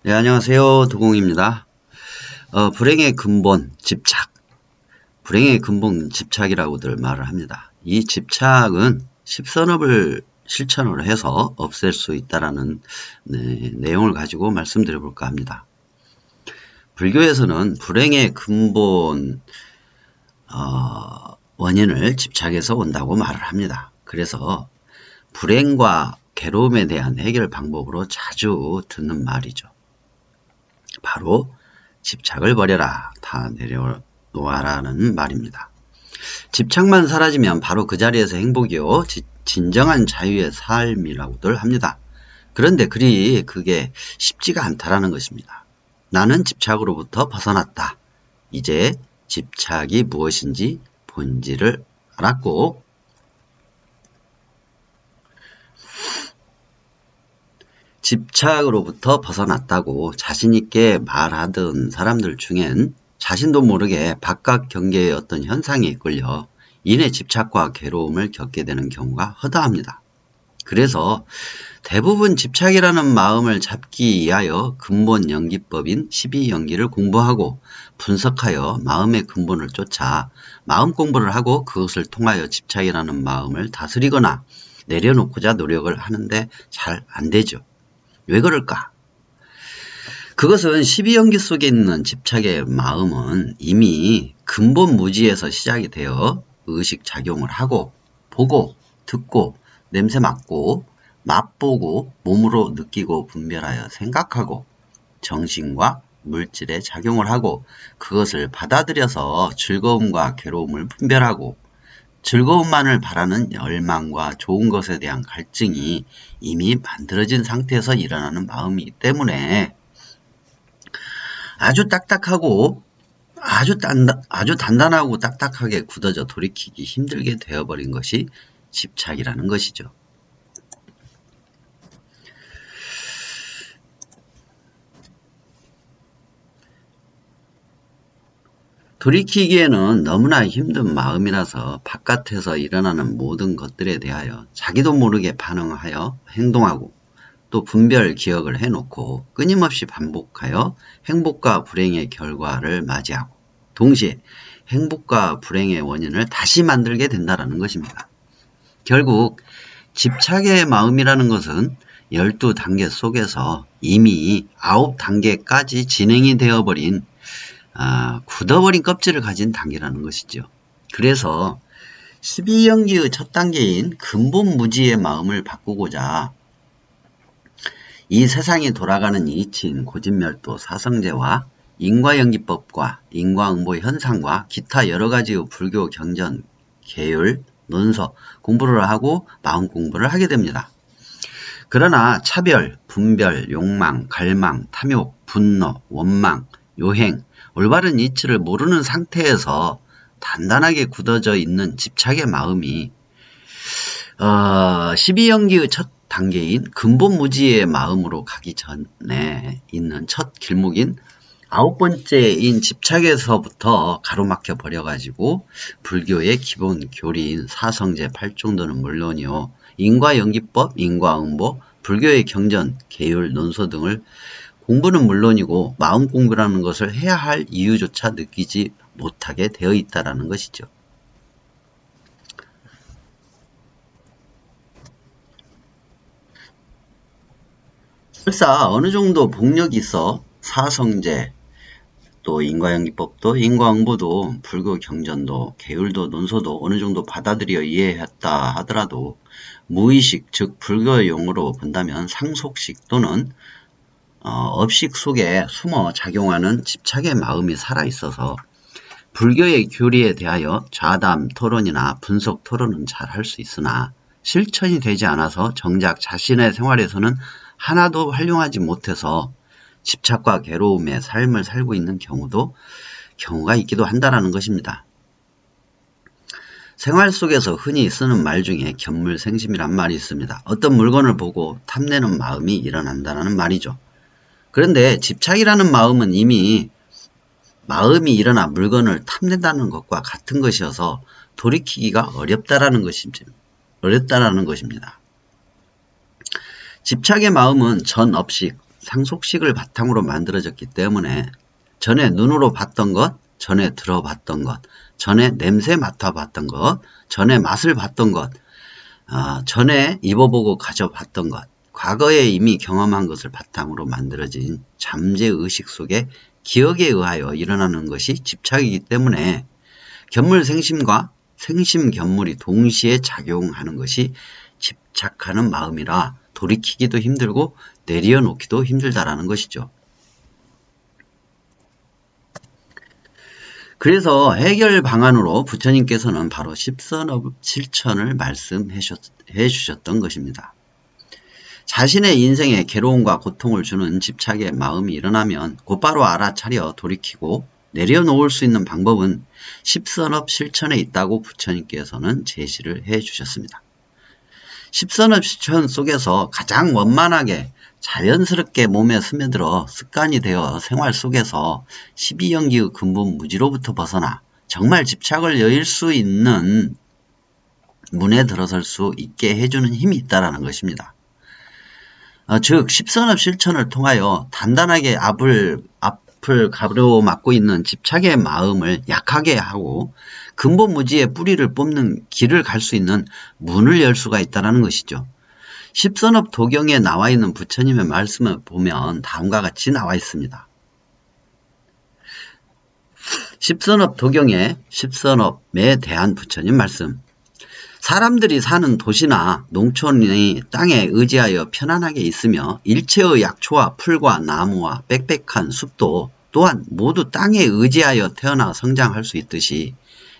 네, 안녕하세요. 두공입니다. 불행의 근본, 집착. 불행의 근본 집착이라고들 말을 합니다. 이 집착은 십선업을 실천을 해서 없앨 수 있다라는 내용을 가지고 말씀드려 볼까 합니다. 불교에서는 불행의 근본 원인을 집착에서 온다고 말을 합니다. 그래서 불행과 괴로움에 대한 해결 방법으로 자주 듣는 말이죠. 바로 집착을 버려라, 다 내려놓아라는 말입니다. 집착만 사라지면 바로 그 자리에서 행복이요 진정한 자유의 삶이라고들 합니다. 그런데 그게 쉽지가 않다라는 것입니다. 나는 집착으로부터 벗어났다. 이제 집착이 무엇인지 본질을 알았고 집착으로부터 벗어났다고 자신있게 말하던 사람들 중엔 자신도 모르게 바깥 경계의 어떤 현상에 이끌려 이내 집착과 괴로움을 겪게 되는 경우가 허다합니다. 그래서 대부분 집착이라는 마음을 잡기 위하여 근본 연기법인 12연기를 공부하고 분석하여 마음의 근본을 쫓아 마음 공부를 하고 그것을 통하여 집착이라는 마음을 다스리거나 내려놓고자 노력을 하는데 잘 안되죠. 왜 그럴까? 그것은 12연기 속에 있는 집착의 마음은 이미 근본 무지에서 시작이 되어 의식작용을 하고 보고 듣고 냄새 맡고 맛보고 몸으로 느끼고 분별하여 생각하고 정신과 물질에 작용을 하고 그것을 받아들여서 즐거움과 괴로움을 분별하고 즐거움만을 바라는 열망과 좋은 것에 대한 갈증이 이미 만들어진 상태에서 일어나는 마음이기 때문에 아주 딱딱하고 아주 단단하고 딱딱하게 굳어져 돌이키기 힘들게 되어버린 것이 집착이라는 것이죠. 돌이키기에는 너무나 힘든 마음이라서 바깥에서 일어나는 모든 것들에 대하여 자기도 모르게 반응하여 행동하고 또 분별 기억을 해놓고 끊임없이 반복하여 행복과 불행의 결과를 맞이하고 동시에 행복과 불행의 원인을 다시 만들게 된다는 것입니다. 결국 집착의 마음이라는 것은 12단계 속에서 이미 9단계까지 진행이 되어버린 굳어버린 껍질을 가진 단계라는 것이죠. 그래서 12연기의 첫 단계인 근본 무지의 마음을 바꾸고자 이 세상이 돌아가는 이치인 고진멸도 사성제와 인과연기법과 인과응보 현상과 기타 여러가지의 불교 경전, 계율, 논서 공부를 하고 마음 공부를 하게 됩니다. 그러나 차별, 분별, 욕망, 갈망, 탐욕, 분노, 원망, 요행, 올바른 이치를 모르는 상태에서 단단하게 굳어져 있는 집착의 마음이 12연기의 첫 단계인 근본무지의 마음으로 가기 전에 있는 첫 길목인 9번째인 집착에서부터 가로막혀 버려가지고 불교의 기본 교리인 사성제 8종도는 물론이요 인과연기법, 인과응보, 불교의 경전, 계율, 논서 등을 공부는 물론이고 마음 공부라는 것을 해야 할 이유조차 느끼지 못하게 되어 있다는 것이죠. 설사 어느 정도 복력이 있어 사성제, 또 인과연기법도 인과응보도 불교 경전도 계율도 논서도 어느 정도 받아들여 이해했다 하더라도 무의식 즉 불교의 용어로 본다면 상속식 또는 업식 속에 숨어 작용하는 집착의 마음이 살아있어서 불교의 교리에 대하여 좌담 토론이나 분석 토론은 잘 할 수 있으나 실천이 되지 않아서 정작 자신의 생활에서는 하나도 활용하지 못해서 집착과 괴로움의 삶을 살고 있는 경우가 있기도 한다는 것입니다. 생활 속에서 흔히 쓰는 말 중에 견물생심이란 말이 있습니다. 어떤 물건을 보고 탐내는 마음이 일어난다는 말이죠. 그런데 집착이라는 마음은 이미 마음이 일어나 물건을 탐낸다는 것과 같은 것이어서 돌이키기가 어렵다라는 것입니다. 집착의 마음은 전업식, 상속식을 바탕으로 만들어졌기 때문에 전에 눈으로 봤던 것, 전에 들어봤던 것, 전에 냄새 맡아봤던 것, 전에 맛을 봤던 것, 전에 입어보고 가져봤던 것, 과거에 이미 경험한 것을 바탕으로 만들어진 잠재의식 속의 기억에 의하여 일어나는 것이 집착이기 때문에 견물생심과 생심견물이 동시에 작용하는 것이 집착하는 마음이라 돌이키기도 힘들고 내려놓기도 힘들다라는 것이죠. 그래서 해결 방안으로 부처님께서는 바로 십선업 실천을 말씀해 주셨던 것입니다. 자신의 인생에 괴로움과 고통을 주는 집착의 마음이 일어나면 곧바로 알아차려 돌이키고 내려놓을 수 있는 방법은 십선업 실천에 있다고 부처님께서는 제시를 해 주셨습니다. 십선업 실천 속에서 가장 원만하게 자연스럽게 몸에 스며들어 습관이 되어 생활 속에서 12연기의 근본 무지로부터 벗어나 정말 집착을 여일 수 있는 문에 들어설 수 있게 해주는 힘이 있다는 것입니다. 즉 십선업 실천을 통하여 단단하게 앞을 가로막고 있는 집착의 마음을 약하게 하고 근본 무지의 뿌리를 뽑는 길을 갈 수 있는 문을 열 수가 있다는 것이죠. 십선업 도경에 나와 있는 부처님의 말씀을 보면 다음과 같이 나와 있습니다. 십선업 도경에 십선업에 대한 부처님 말씀. 사람들이 사는 도시나 농촌이 땅에 의지하여 편안하게 있으며 일체의 약초와 풀과 나무와 빽빽한 숲도 또한 모두 땅에 의지하여 태어나 성장할 수 있듯이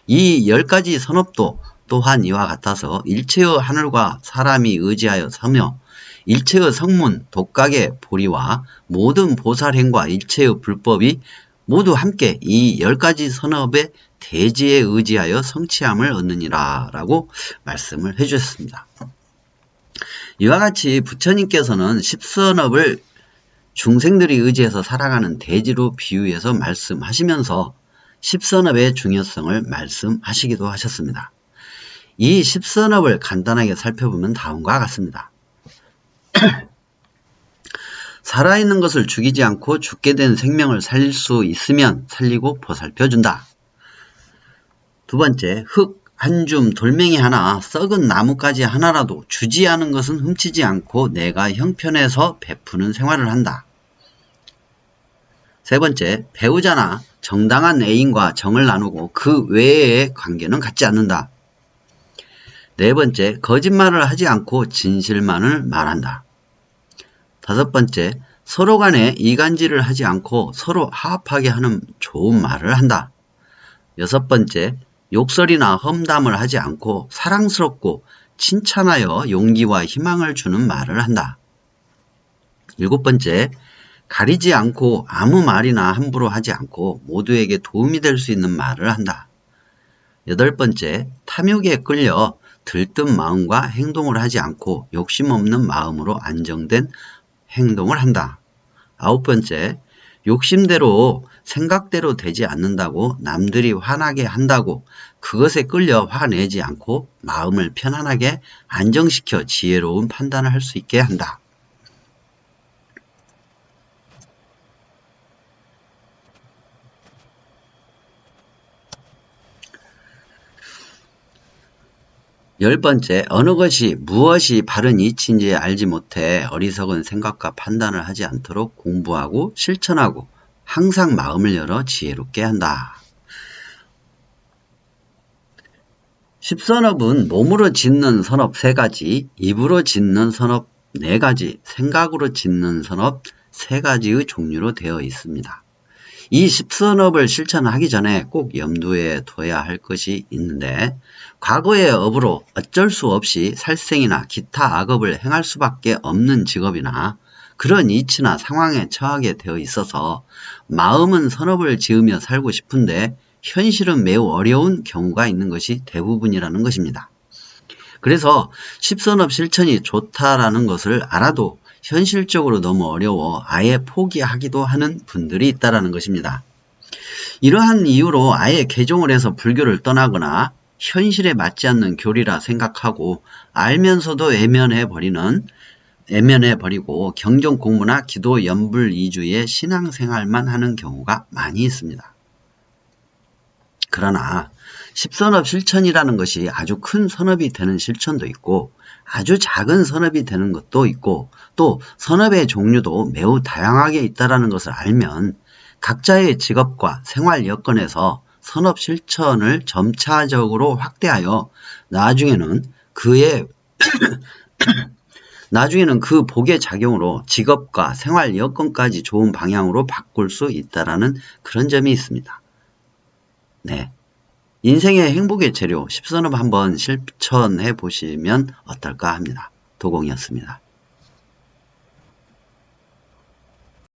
이 10가지 선업도 또한 이와 같아서 일체의 하늘과 사람이 의지하여 서며 일체의 성문, 독각의 보리와 모든 보살행과 일체의 불법이 모두 함께 이 10가지 선업의 대지에 의지하여 성취함을 얻느니라 라고 말씀을 해주셨습니다. 이와 같이 부처님께서는 십선업을 중생들이 의지해서 살아가는 대지로 비유해서 말씀하시면서 십선업의 중요성을 말씀하시기도 하셨습니다. 이 십선업을 간단하게 살펴보면 다음과 같습니다. 살아있는 것을 죽이지 않고 죽게 된 생명을 살릴 수 있으면 살리고 보살펴준다. 두 번째, 흙 한 줌, 돌멩이 하나, 썩은 나뭇가지 하나라도 주지 않은 것은 훔치지 않고 내가 형편에서 베푸는 생활을 한다. 세 번째, 배우자나 정당한 애인과 정을 나누고 그 외의 관계는 갖지 않는다. 네 번째, 거짓말을 하지 않고 진실만을 말한다. 다섯 번째, 서로 간에 이간질을 하지 않고 서로 화합하게 하는 좋은 말을 한다. 여섯 번째, 욕설이나 험담을 하지 않고 사랑스럽고 칭찬하여 용기와 희망을 주는 말을 한다. 일곱 번째, 가리지 않고 아무 말이나 함부로 하지 않고 모두에게 도움이 될 수 있는 말을 한다. 여덟 번째, 탐욕에 끌려 들뜬 마음과 행동을 하지 않고 욕심 없는 마음으로 안정된 행동을 한다. 아홉 번째, 욕심대로 생각대로 되지 않는다고 남들이 화나게 한다고 그것에 끌려 화내지 않고 마음을 편안하게 안정시켜 지혜로운 판단을 할 수 있게 한다. 열 번째, 어느 것이 무엇이 바른 이치인지 알지 못해 어리석은 생각과 판단을 하지 않도록 공부하고 실천하고 항상 마음을 열어 지혜롭게 한다. 십선업은 몸으로 짓는 선업 3가지, 입으로 짓는 선업 4가지, 생각으로 짓는 선업 3가지의 종류로 되어 있습니다. 이 십선업을 실천하기 전에 꼭 염두에 둬야 할 것이 있는데 과거의 업으로 어쩔 수 없이 살생이나 기타 악업을 행할 수밖에 없는 직업이나 그런 이치나 상황에 처하게 되어 있어서 마음은 선업을 지으며 살고 싶은데 현실은 매우 어려운 경우가 있는 것이 대부분이라는 것입니다. 그래서 십선업 실천이 좋다라는 것을 알아도 현실적으로 너무 어려워 아예 포기하기도 하는 분들이 있다는 것입니다. 이러한 이유로 아예 개종을 해서 불교를 떠나거나 현실에 맞지 않는 교리라 생각하고 알면서도 외면해버리는 애면해 버리고 경전 공부나 기도 연불 이주의 신앙생활만 하는 경우가 많이 있습니다. 그러나 십선업 실천이라는 것이 아주 큰 선업이 되는 실천도 있고 아주 작은 선업이 되는 것도 있고 또 선업의 종류도 매우 다양하게 있다는 것을 알면 각자의 직업과 생활 여건에서 선업 실천을 점차적으로 확대하여 나중에는 그 복의 작용으로 직업과 생활 여건까지 좋은 방향으로 바꿀 수 있다는 그런 점이 있습니다. 네. 인생의 행복의 재료 10선업 한번 실천해 보시면 어떨까 합니다. 도공이었습니다.